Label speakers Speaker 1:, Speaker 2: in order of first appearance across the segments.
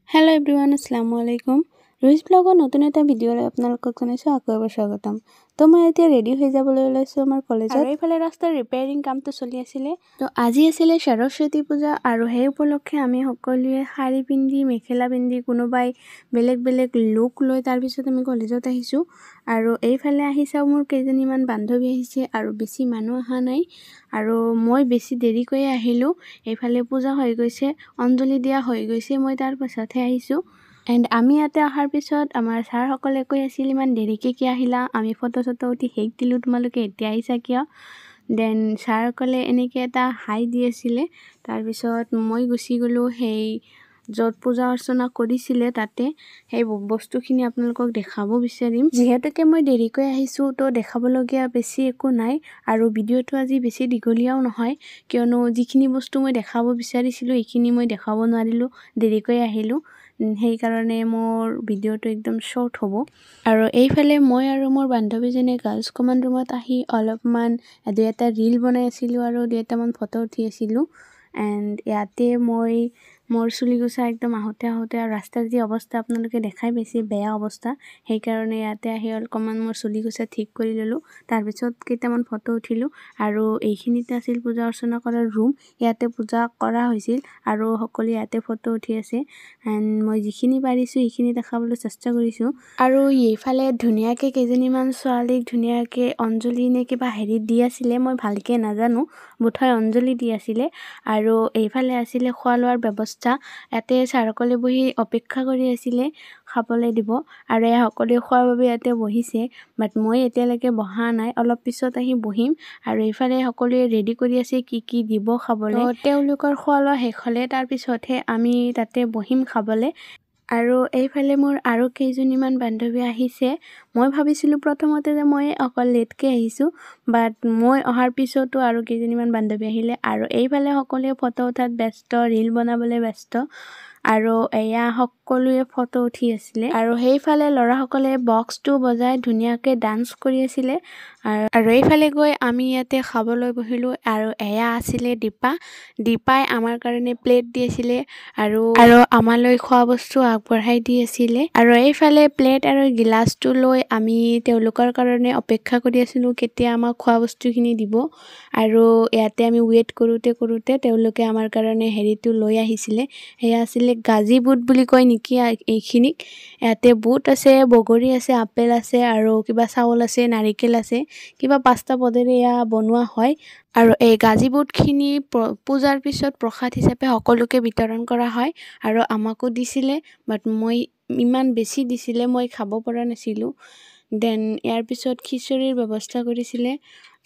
Speaker 1: Hello everyone अस्सलाम वालेकुम Ruiz blogger नতুन এটা ভিডিঅ'লৈ আপোনালোকক জনাইছো আকৌ এবাৰ স্বাগতম তো মই এতিয়া ৰেডি হৈ যাবলৈ ওলাইছো আমাৰ কলেজত আৰু এইফালে ৰাস্তাৰ ৰিপেয়াৰিং কামটো চলি আছিল তো আজি আছিল সৰস্বতী পূজা আৰু সেই উপলক্ষে আমি সকলোৱে শাৰী পিন্ধি মেখেলা পিন্ধি কোনোবাই বেলেগ বেলেগ লুক লৈ তাৰ পিছত আমি কলেজত আহিছো আৰু এইফালে আহিছা মোৰ কেইজনীমান বান্ধৱী আহিছে আৰু বেছি মানুহ অহা নাই আৰু মই বেছি দেৰিকৈ আহিলো এইফালে পূজা হৈ গৈছে অঞ্জলি দিয়া হৈ গৈছে মই তাৰ পাছতহে আহিছো এন্ড আমি ইয়াতে আহাৰ পিছত আমাৰ ছাৰ সকলে কৈ আছিল ইমান দেৰিকে কি আহিলা আমি ফটো উঠি হেক দিলো তোমালোকে এতিয়া আহিছা কিয় দেন ছাৰ সকলে এনেকে এটা হাই দি আছিল তাৰ পিছত মই গুছি গলো হেই যত পূজা অৰ্চনা কৰিছিলে তাতে সেই বস্তুখিনি আপোনালোকক দেখাব বিচাৰিম যেহেতুকে মই দেৰিকৈ আহিছো তো দেখাবলগীয়া বেছি একো নাই আৰু ভিডিঅটো আজি বেছি দীঘলীয়াও নহয় কিয়নো যিখিনি বস্তু মই দেখাব বিচাৰিছিলো এইখিনি মই দেখাব নোৱাৰিলো দেৰিকৈ আহিলো সেই কাৰণে মোৰ ভিডিঅটো একদম শৰ্ট হ'ব আৰু এইফালে মই আৰু মোৰ বান্ধৱীজনে গাৰ্লছ কমন ৰুমত আহি অলপমান এটা ৰীল বনাই আছিলো আৰু দুটামান ফটো উঠি আছিলো এন্ড ইয়াতে মই মোৰ চুলি গুছা একদম আহতে ৰাস্তাৰ যি অৱস্থা আপোনালোকে দেখাই বেছি বেয়া অৱস্থা সেই কাৰণে ইয়াতে আহি অলপমান মোৰ চুলি গুছা ঠিক কৰি ললো তাৰ পিছত কেইটামান ফটো উঠিলো আৰু এইখিনিতে আছিল পূজা অৰ্চনা কৰাৰ ৰুম ইয়াতে পূজা কৰা হৈছিল আৰু সকলো ইয়াতে ফটো উঠি আছে এন্ড মই যিখিনি পাৰিছো এইখিনি দেখাবলৈ চেষ্টা কৰিছো আৰু এইফালে ধুনিয়াকে কেজনীমান ছোৱালীক ধুনিয়াকে অঞ্জলি নে কিবা হেৰি দি আছিল মই ভালকে নাজানো বুথই অঞ্জলি দি আছিল আৰু এইফালে আছিল খোৱা লোৱাৰ ব্যৱস্থা ইয়াতে ছাৰকলে বহি অপেক্ষা কৰি আছিল খাবলৈ দিব আৰু এই সকলোৱে খোৱাৰ বাবে ইয়াতে বহিছে বাট মই এতিয়ালৈকে বহা নাই অলপ পিছত আহি বহিম আৰু এইফালে সকলোৱে ৰেডি কৰি আছে কি দিব খাবলৈ তেওঁলোকৰ খোৱা লোৱা শেষ হলে তাৰ পিছতহে আমি তাতে বহিম খাবলৈ আৰু এইফালে মোৰ আৰু কেইজনীমান বান্ধৱী আহিছে মই ভাবিছিলো প্ৰথমতে যে মই অকল লেটকে আহিছো বাট মই অহাৰ পিছতো আৰু কেইজনীমান বান্ধৱী আহিলে আৰু এইফালে সকলোৱে ফটো উঠাত ব্যস্ত ৰীল বনাবলৈ ব্যস্ত আৰু এয়া সকলোৱে ফটো উঠি আছিল আৰু সেইফালে লৰাসকলে বক্সটো বজাই ধুনিয়াকে ডান্স কৰি আছিল আৰু এইফালে গৈ আমি ইয়াতে খাবলৈ বহিলো আৰু এয়া আছিল দীপাই আমাৰ কাৰণে প্লেট দি আছিল আৰু আমালৈ খোৱা বস্তু আগবঢ়াই দি আছিল আৰু এইফালে প্লেট আৰু গিলাসটো লৈ আমি তেওঁলোকৰ কাৰণে অপেক্ষা কৰি আছিলো কেতিয়া আমাক খোৱা বস্তুখিনি দিব আৰু ইয়াতে আমি ৱেট কৰোতে তেওঁলোকে আমাৰ কাৰণে হেৰিটো লৈ আহিছিল হেয়া আছিল গাজি বুট বুলি কয় নেকি এইখিনিক ইয়াতে বুট আছে বগৰী আছে আপেল আছে আৰু কিবা চাউল আছে নাৰিকেল আছে কিবা পাস্তা পদেৰে এয়া বনোৱা হয় আৰু এই গাজি বুটখিনি পূজাৰ পিছত প্ৰসাদ হিচাপে সকলোকে বিতৰণ কৰা হয় আৰু আমাকো দিছিল বাট মই ইমান বেছি দিছিল মই খাব পৰা নাছিলো দেন ইয়াৰ পিছত খিচুৰিৰ ব্যৱস্থা কৰিছিল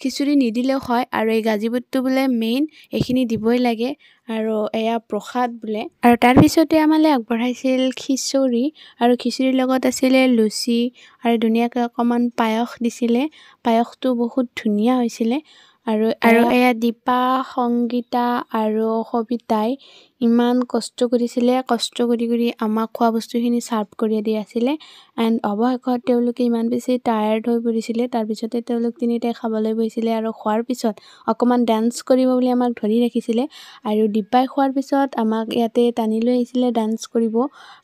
Speaker 1: খিচুৰি নিদিলেও হয় আৰু এই গাজি বুটটো বোলে মেইন এইখিনি দিবই লাগে আৰু এয়া প্ৰসাদ বোলে আৰু তাৰ পিছতে আমালে আগবঢ়াইছিল খিচুৰি আৰু খিচুৰিৰ লগত আছিল লুচি আৰু ধুনিয়াকৈ অকমান পায়স দিছিল পায়সটো বহুত ধুনিয়া হৈছিল আৰু এয়া দীপা সংগীতা আৰু সবিতাই ইমান কষ্ট কৰিছিল কষ্ট কৰি আমাক খোৱা বস্তুখিনি সাৰ্ভ কৰি দি আছিল এন্ড অৱশেষত তেওঁলোকে ইমান বেছি টায়াৰ্ড হৈ পৰিছিল তাৰ পিছতে তেওঁলোক তিনিটাই খাবলৈ বহিছিল আৰু খোৱাৰ পিছত অকমান ডান্স কৰিব বুলি আমাক ধৰি ৰাখিছিল আৰু দীপাই খোৱাৰ পিছত আমাক ইয়াতে টানি লৈ আহিছিল ডান্স কৰিব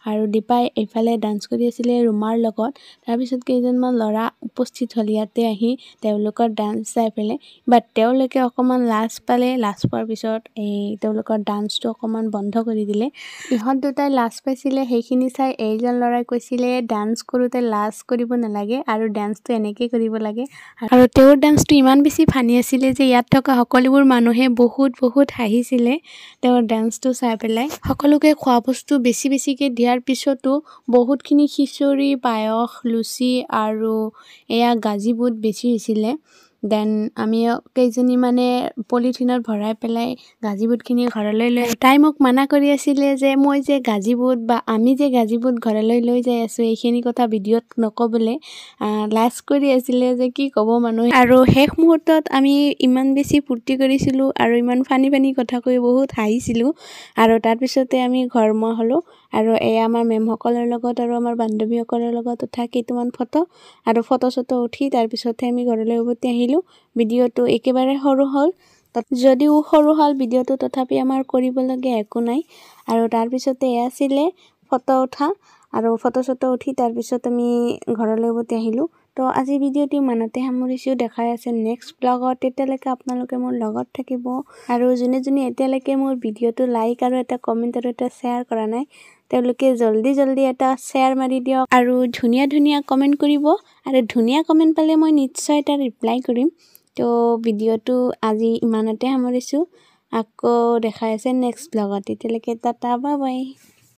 Speaker 1: আৰু দীপাই এইফালে ডান্স কৰি আছিল ৰুমাৰ লগত তাৰ পিছত কেইজনমান ল'ৰা উপস্থিত হল ইয়াতে আহি তেওঁলোকৰ ডান্স চাই পেলে বাট তেওঁলোকে অকমান লাজ পালে লাজ পোৱাৰ পিছত এই তেওঁলোকৰ ডান্সটো অকমান বন্ধ কৰি দিলে ইহঁত দুটাই লাজ পাইছিল সেইখিনি চাই এইজন ল'ৰাই কৈছিল ডান্স কৰোতে লাজ কৰিব নালাগে আৰু ডান্সটো এনেকৈ কৰিব লাগে আৰু তেওঁৰ ডান্সটো ইমান বেছি ফানি আছিল যে ইয়াত থকা সকলোবোৰ মানুহে বহুত হাঁহিছিল তেওঁৰ ডান্সটো চাই পেলাই সকলোকে খোৱা বস্তু বেছিকে দিয়াৰ পিছতো বহুতখিনি খিচুৰি পায়স লুচি আৰু এয়া গাজি বুট বেছি হৈছিল দেন আমি কেইজনী মানে পলিথিনত ভৰাই পেলাই গাজি বুটখিনি ঘৰলৈ লৈ তাই মোক মানা কৰি আছিল যে মই যে গাজি বুট বা আমি যে গাজি বুট ঘৰলৈ লৈ যাই আছো এইখিনি কথা ভিডিঅ'ত নকবলৈ লাজ কৰি আছিল যে কি ক'ব মানুহে আৰু শেষ মুহূৰ্তত আমি ইমান বেছি ফূৰ্তি কৰিছিলো আৰু ইমান ফানি কথা কৈ বহুত হাঁহিছিলো আৰু তাৰ পিছতে আমি ঘৰমুৱা হলো আৰু এয়া আমাৰ মেমসকলৰ লগত আৰু আমাৰ বান্ধৱীসকলৰ লগত উঠা কেইটামান ফটো আৰু ফটো উঠি তাৰ পিছতে আমি ঘৰলৈ উভতি আহিলো ভিডিঅ'টো একেবাৰে সৰু হ'ল যদিও সৰু হ'ল ভিডিঅ'টো তথাপি আমাৰ কৰিবলগীয়া একো নাই আৰু তাৰ পিছতে আছিল ফটো উঠা আৰু ফটো উঠি তাৰপিছত আমি ঘৰলৈ উভতি আহিলোঁ। তো আজি ভিডিঅ'টো ইমানতে সামৰিছোঁ। দেখাই আছে নেক্সট ব্লগত। তেতিয়ালৈকে আপোনালোকে মোৰ লগত থাকিব আৰু যোনে এতিয়ালৈকে মোৰ ভিডিঅ'টো লাইক আৰু এটা কমেণ্ট আৰু এটা শ্বেয়াৰ কৰা নাই তেওঁলোকে জলদি এটা শ্বেয়াৰ মাৰি দিয়ক আৰু ধুনীয়া কমেণ্ট কৰিব আৰু ধুনীয়া কমেণ্ট পালে মই নিশ্চয় এটা ৰিপ্লাই কৰিম। তো ভিডিঅ'টো আজি ইমানতে সামৰিছোঁ। আকৌ দেখাই আছে নেক্সট ব্লগত। তেতিয়ালৈকে টাটা বাই বাই।